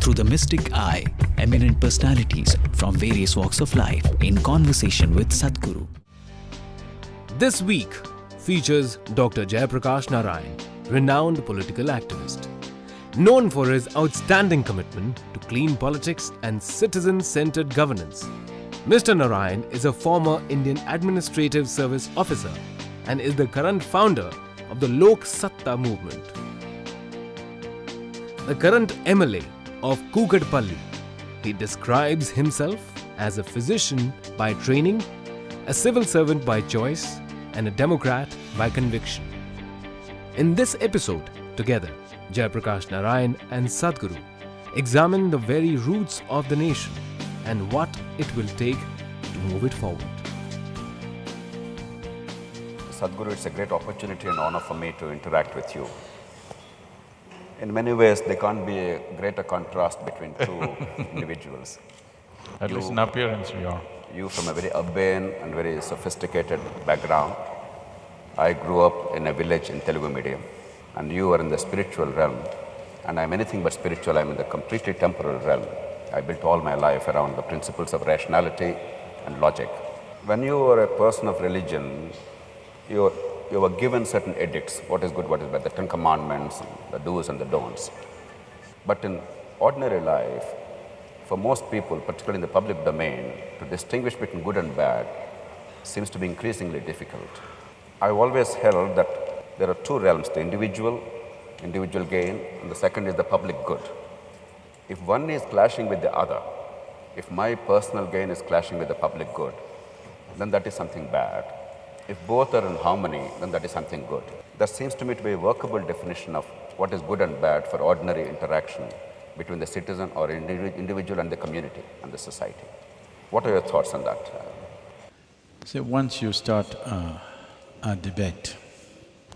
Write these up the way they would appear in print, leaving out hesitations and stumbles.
through the mystic eye, eminent personalities from various walks of life in conversation with Sadhguru. This week features Dr. Jayaprakash Narayan, renowned political activist. Known for his outstanding commitment to clean politics and citizen-centered governance, Mr. Narayan is a former Indian Administrative Service officer and is the current founder of the Lok Satta movement. The current MLA of Kukatpalli, he describes himself as a physician by training, a civil servant by choice, and a Democrat by conviction. In this episode, together, Jayaprakash Narayan and Sadhguru examine the very roots of the nation and what it will take to move it forward. Sadhguru, it's a great opportunity and honor for me to interact with you. In many ways, there can't be a greater contrast between two individuals. At least in appearance, you are. You from a very urbane and very sophisticated background. I grew up in a village in Telugu medium, and you are in the spiritual realm. And I'm anything but spiritual, I'm in the completely temporal realm. I built all my life around the principles of rationality and logic. When you are a person of religion, you were given certain edicts, what is good, what is bad, the 10 commandments, the do's and the don'ts. But in ordinary life, for most people, particularly in the public domain, to distinguish between good and bad seems to be increasingly difficult. I've always held that there are two realms, the individual gain, and the second is the public good. If one is clashing with the other, if my personal gain is clashing with the public good, then that is something bad. If both are in harmony, then that is something good. That seems to me to be a workable definition of what is good and bad for ordinary interaction between the citizen or individual and the community and the society. What are your thoughts on that? See, once you start a debate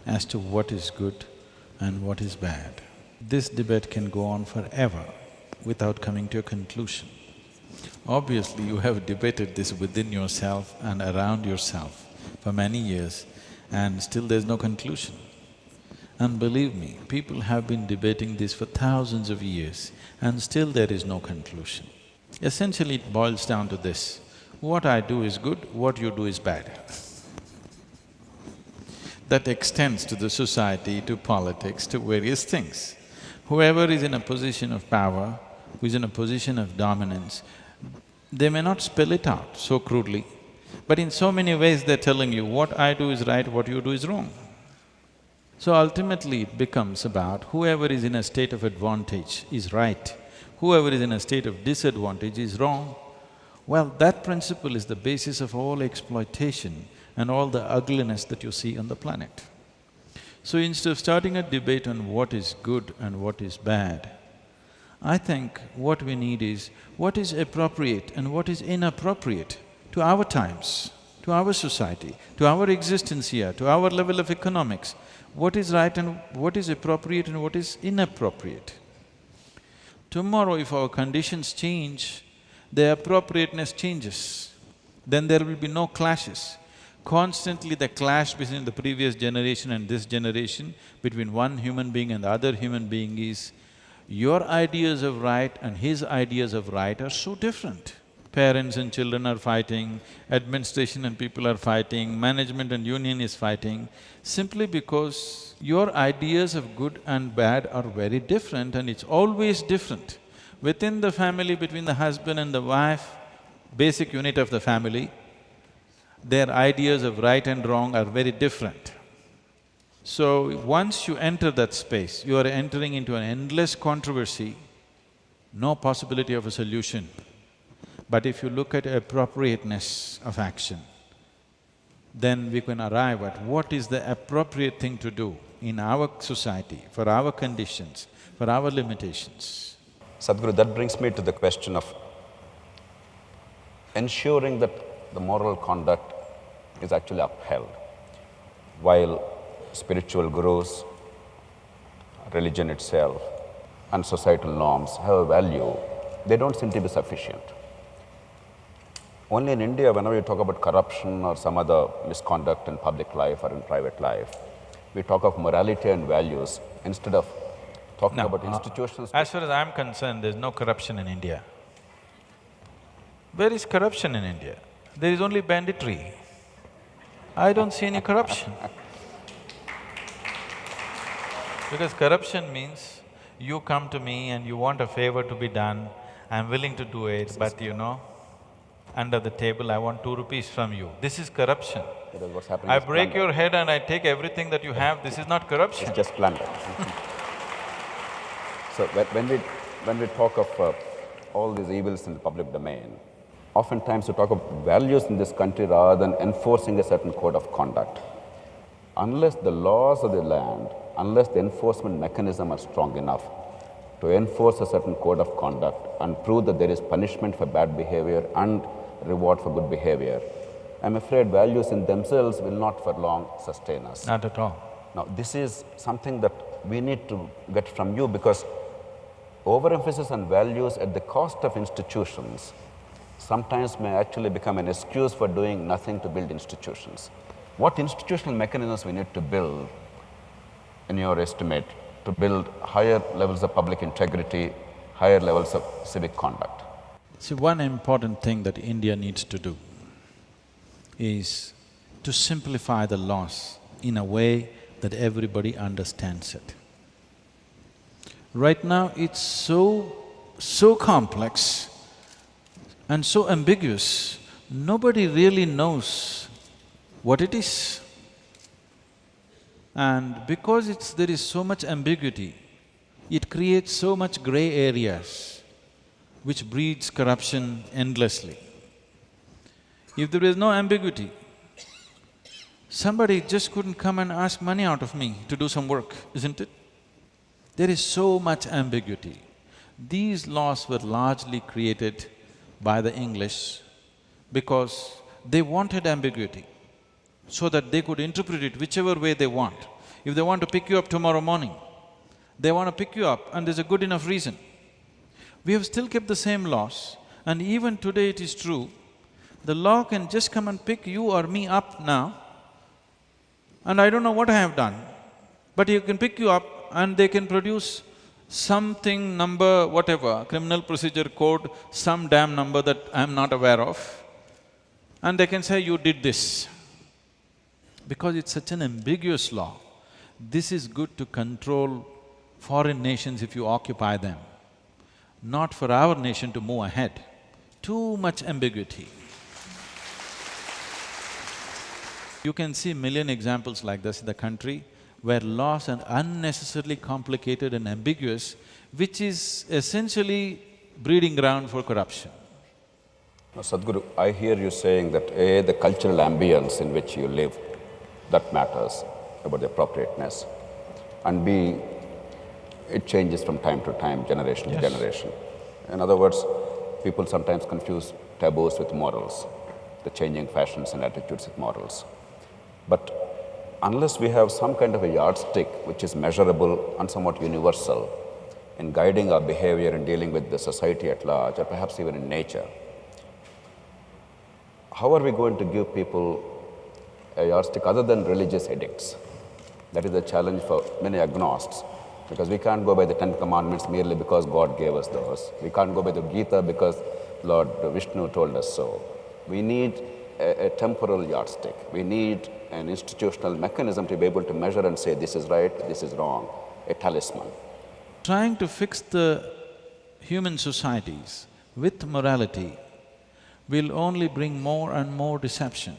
as to what is good and what is bad, this debate can go on forever without coming to a conclusion. Obviously, you have debated this within yourself and around yourself for many years, and still there's no conclusion. And believe me, people have been debating this for thousands of years, and still there is no conclusion. Essentially, it boils down to this: what I do is good, what you do is bad. That extends to the society, to politics, to various things. Whoever is in a position of power, who is in a position of dominance, they may not spell it out so crudely, but in so many ways they're telling you, what I do is right, what you do is wrong. So ultimately it becomes about whoever is in a state of advantage is right, whoever is in a state of disadvantage is wrong. Well, that principle is the basis of all exploitation and all the ugliness that you see on the planet. So instead of starting a debate on what is good and what is bad, I think what we need is what is appropriate and what is inappropriate to our times, to our society, to our existence here, to our level of economics. What is right and what is appropriate and what is inappropriate. Tomorrow if our conditions change, the appropriateness changes, then there will be no clashes. Constantly the clash between the previous generation and this generation, between one human being and the other human being is, your ideas of right and his ideas of right are so different. Parents and children are fighting, administration and people are fighting, management and union is fighting, simply because your ideas of good and bad are very different, and it's always different. Within the family, between the husband and the wife, basic unit of the family, their ideas of right and wrong are very different. So once you enter that space, you are entering into an endless controversy, no possibility of a solution. But if you look at appropriateness of action, then we can arrive at what is the appropriate thing to do in our society, for our conditions, for our limitations. Sadhguru, that brings me to the question of ensuring that the moral conduct is actually upheld. While spiritual gurus, religion itself, and societal norms have a value, they don't seem to be sufficient. Only in India, whenever you talk about corruption or some other misconduct in public life or in private life, we talk of morality and values instead of talking No, about institutions. as far as I'm concerned, there's no corruption in India. Where is corruption in India? There is only banditry. I don't see any corruption. Because corruption means you come to me and you want a favor to be done, I'm willing to do it, but under the table I want 2 rupees from you. This is corruption. That is what's happening. I is break plunder. your head and I take everything that you have, this is not corruption. It's just plunder. So when we talk of all these evils in the public domain, oftentimes we talk of values in this country rather than enforcing a certain code of conduct. Unless the laws of the land, unless the enforcement mechanism are strong enough to enforce a certain code of conduct and prove that there is punishment for bad behavior and reward for good behavior, I'm afraid values in themselves will not for long sustain us. Not at all. Now, this is something that we need to get from you, because overemphasis on values at the cost of institutions sometimes may actually become an excuse for doing nothing to build institutions. What institutional mechanisms we need to build, in your estimate, to build higher levels of public integrity, higher levels of civic conduct? See, one important thing that India needs to do is to simplify the laws in a way that everybody understands it. Right now, it's so complex and so ambiguous, nobody really knows what it is. And because there is so much ambiguity, it creates so much gray areas, which breeds corruption endlessly. If there is no ambiguity, somebody just couldn't come and ask money out of me to do some work, isn't it? There is so much ambiguity. These laws were largely created by the English because they wanted ambiguity, so that they could interpret it whichever way they want. If they want to pick you up tomorrow morning, they want to pick you up and there's a good enough reason. We have still kept the same laws, and even today it is true, the law can just come and pick you or me up now, and I don't know what I have done, but he can pick you up and they can produce something, number, whatever, criminal procedure code, some damn number that I'm not aware of, and they can say, you did this. Because it's such an ambiguous law, this is good to control foreign nations if you occupy them, not for our nation to move ahead. Too much ambiguity. You can see million examples like this in the country, where laws are unnecessarily complicated and ambiguous, which is essentially breeding ground for corruption. Now, Sadhguru, I hear you saying that A, the cultural ambience in which you live, that matters about the appropriateness, and B, it changes from time to time, generation to generation. In other words, people sometimes confuse taboos with morals, the changing fashions and attitudes with morals. But unless we have some kind of a yardstick which is measurable and somewhat universal in guiding our behavior and dealing with the society at large, or perhaps even in nature, how are we going to give people a yardstick other than religious edicts? That is the challenge for many agnostics, because we can't go by the 10 Commandments merely because God gave us those. We can't go by the Gita because Lord Vishnu told us so. We need a temporal yardstick. We need an institutional mechanism to be able to measure and say, this is right, this is wrong, a talisman. Trying to fix the human societies with morality will only bring more and more deception.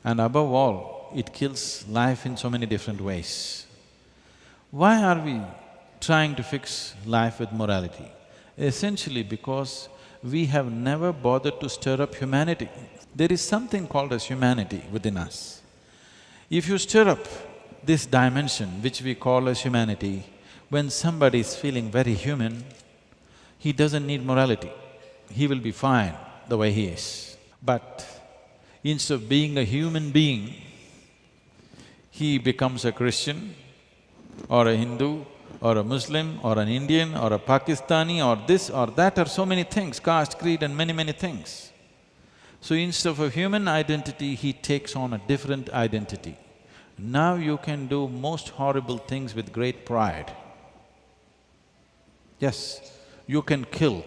And above all, it kills life in so many different ways. Why are we trying to fix life with morality? Essentially because we have never bothered to stir up humanity. There is something called as humanity within us. If you stir up this dimension, which we call as humanity, when somebody is feeling very human, he doesn't need morality. He will be fine the way he is. But instead of being a human being, he becomes a Christian or a Hindu or a Muslim or an Indian or a Pakistani or this or that, or so many things, caste, creed and many things. So instead of a human identity, he takes on a different identity. Now you can do most horrible things with great pride. Yes, you can kill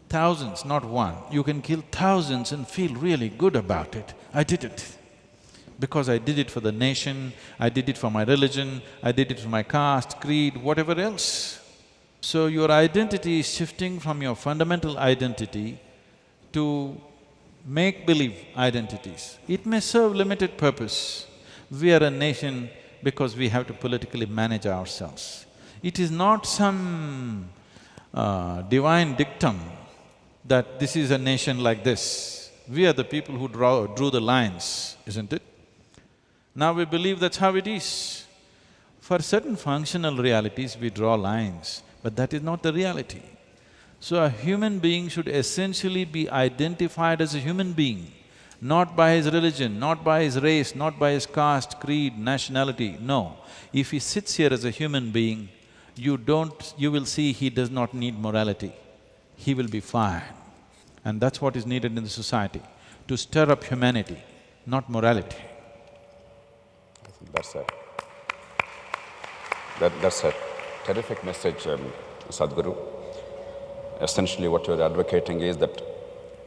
thousands, not one, you can kill thousands and feel really good about it. I did it. Because I did it for the nation, I did it for my religion, I did it for my caste, creed, whatever else. So your identity is shifting from your fundamental identity to make-believe identities. It may serve limited purpose. We are a nation because we have to politically manage ourselves. It is not some divine dictum that this is a nation like this. We are the people who drew the lines, isn't it? Now we believe that's how it is. For certain functional realities, we draw lines, but that is not the reality. So a human being should essentially be identified as a human being, not by his religion, not by his race, not by his caste, creed, nationality, no. If he sits here as a human being, you will see he does not need morality. He will be fine. And that's what is needed in the society, to stir up humanity, not morality. That's it. That's a terrific message, Sadhguru. Essentially what you're advocating is that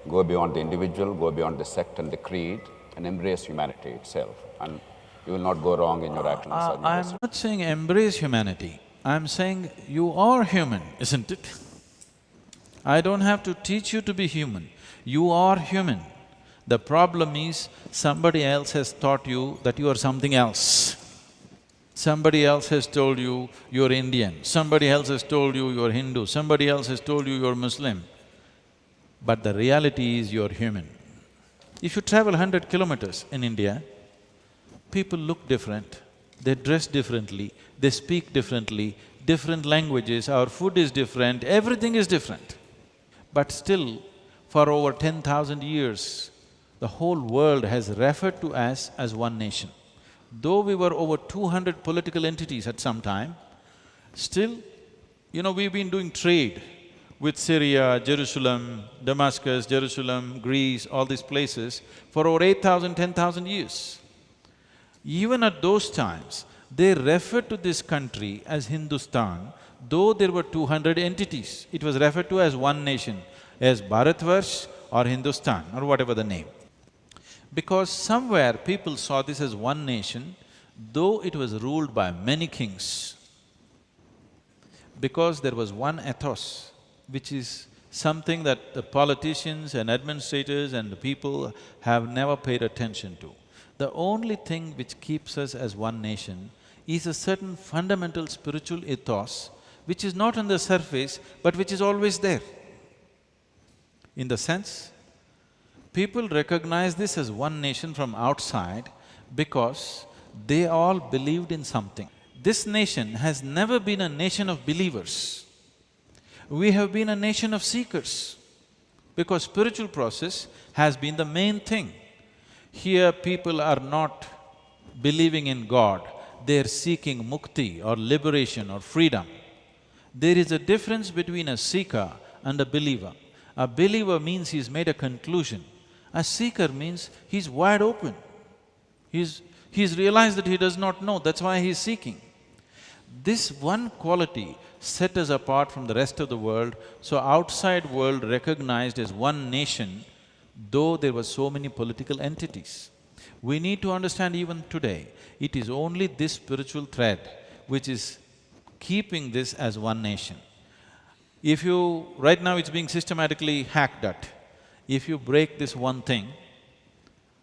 go beyond the individual, go beyond the sect and the creed and embrace humanity itself, and you will not go wrong in your actions. I'm not saying embrace humanity, I'm saying you are human, isn't it? I don't have to teach you to be human, you are human. The problem is, somebody else has taught you that you are something else. Somebody else has told you you're Indian, somebody else has told you you're Hindu, somebody else has told you you're Muslim. But the reality is you're human. If you travel 100 kilometers in India, people look different, they dress differently, they speak differently, different languages, our food is different, everything is different. But still, for over 10,000 years, the whole world has referred to us as one nation. Though we were over 200 political entities at some time, still, we've been doing trade with Syria, Jerusalem, Damascus, Jerusalem, Greece, all these places for over 8,000, 10,000 years. Even at those times, they referred to this country as Hindustan, though there were 200 entities. It was referred to as one nation, as Bharatvarsh or Hindustan or whatever the name. Because somewhere people saw this as one nation, though it was ruled by many kings. Because there was one ethos, which is something that the politicians and administrators and the people have never paid attention to. The only thing which keeps us as one nation is a certain fundamental spiritual ethos, which is not on the surface, but which is always there. In the sense, people recognize this as one nation from outside because they all believed in something. This nation has never been a nation of believers. We have been a nation of seekers because spiritual process has been the main thing. Here people are not believing in God, they're seeking mukti or liberation or freedom. There is a difference between a seeker and a believer. A believer means he's made a conclusion. A seeker means he's wide open. He's realized that he does not know, that's why he's seeking. This one quality set us apart from the rest of the world, so outside world recognized as one nation, though there were so many political entities. We need to understand even today, it is only this spiritual thread which is keeping this as one nation. Right now it's being systematically hacked at. If you break this one thing,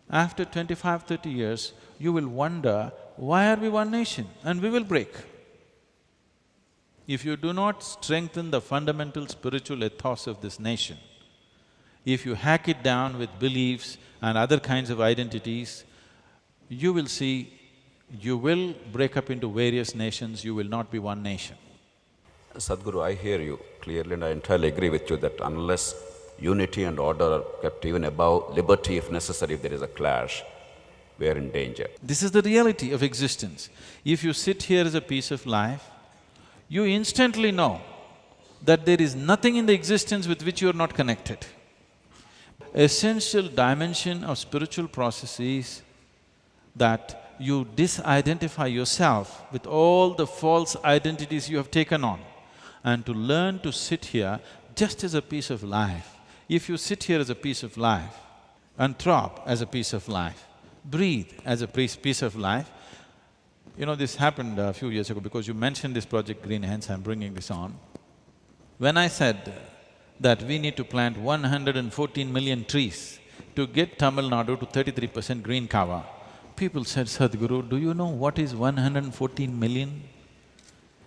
after 25, 30 years, you will wonder, why are we one nation? And we will break. If you do not strengthen the fundamental spiritual ethos of this nation, if you hack it down with beliefs and other kinds of identities, you will see, you will break up into various nations, you will not be one nation. Sadhguru, I hear you clearly and I entirely agree with you that unless unity and order are kept even above liberty, if necessary, if there is a clash, we are in danger. This is the reality of existence. If you sit here as a piece of life, you instantly know that there is nothing in the existence with which you are not connected. Essential dimension of spiritual process is that you disidentify yourself with all the false identities you have taken on, and to learn to sit here just as a piece of life. If you sit here as a piece of life, and throb as a piece of life, breathe as a piece of life. You know, this happened a few years ago because you mentioned this project Green, hence I'm bringing this on. When I said that we need to plant 114 million trees to get Tamil Nadu to 33% green cover, people said, Sadhguru, do you know what is 114 million?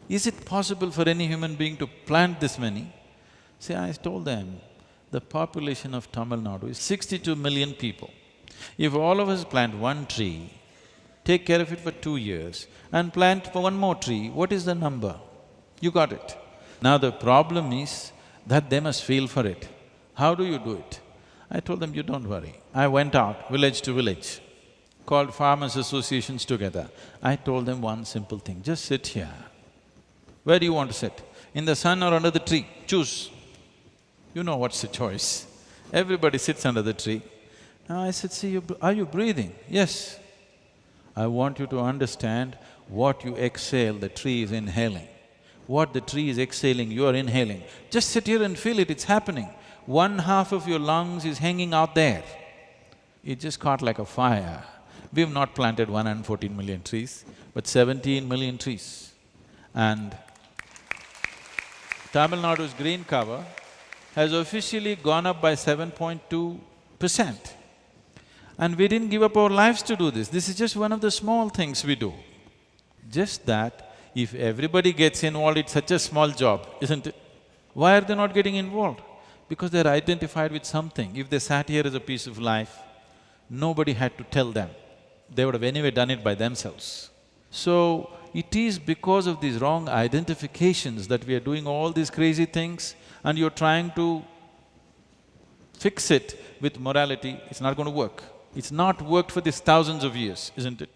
Is it possible for any human being to plant this many? See, I told them, the population of Tamil Nadu is 62 million people. If all of us plant one tree, take care of it for 2 years and plant for one more tree, what is the number? You got it. Now the problem is that they must feel for it. How do you do it? I told them, you don't worry. I went out village to village, called farmers' associations together. I told them one simple thing, just sit here. Where do you want to sit? In the sun or under the tree? Choose. You know what's the choice. Everybody sits under the tree. Now I said, see, are you breathing? Yes. I want you to understand what you exhale, the tree is inhaling. What the tree is exhaling, you are inhaling. Just sit here and feel it, it's happening. 1/2 of your lungs is hanging out there. It just caught like a fire. We've not planted 114 million trees, but 17 million trees. And Tamil Nadu's green cover has officially gone up by 7.2%. And we didn't give up our lives to do this. This is just one of the small things we do. Just that, if everybody gets involved, it's such a small job, isn't it? Why are they not getting involved? Because they're identified with something. If they sat here as a piece of life, nobody had to tell them. They would have anyway done it by themselves. So, it is because of these wrong identifications that we are doing all these crazy things, and you're trying to fix it with morality. It's not going to work. It's not worked for these thousands of years, isn't it?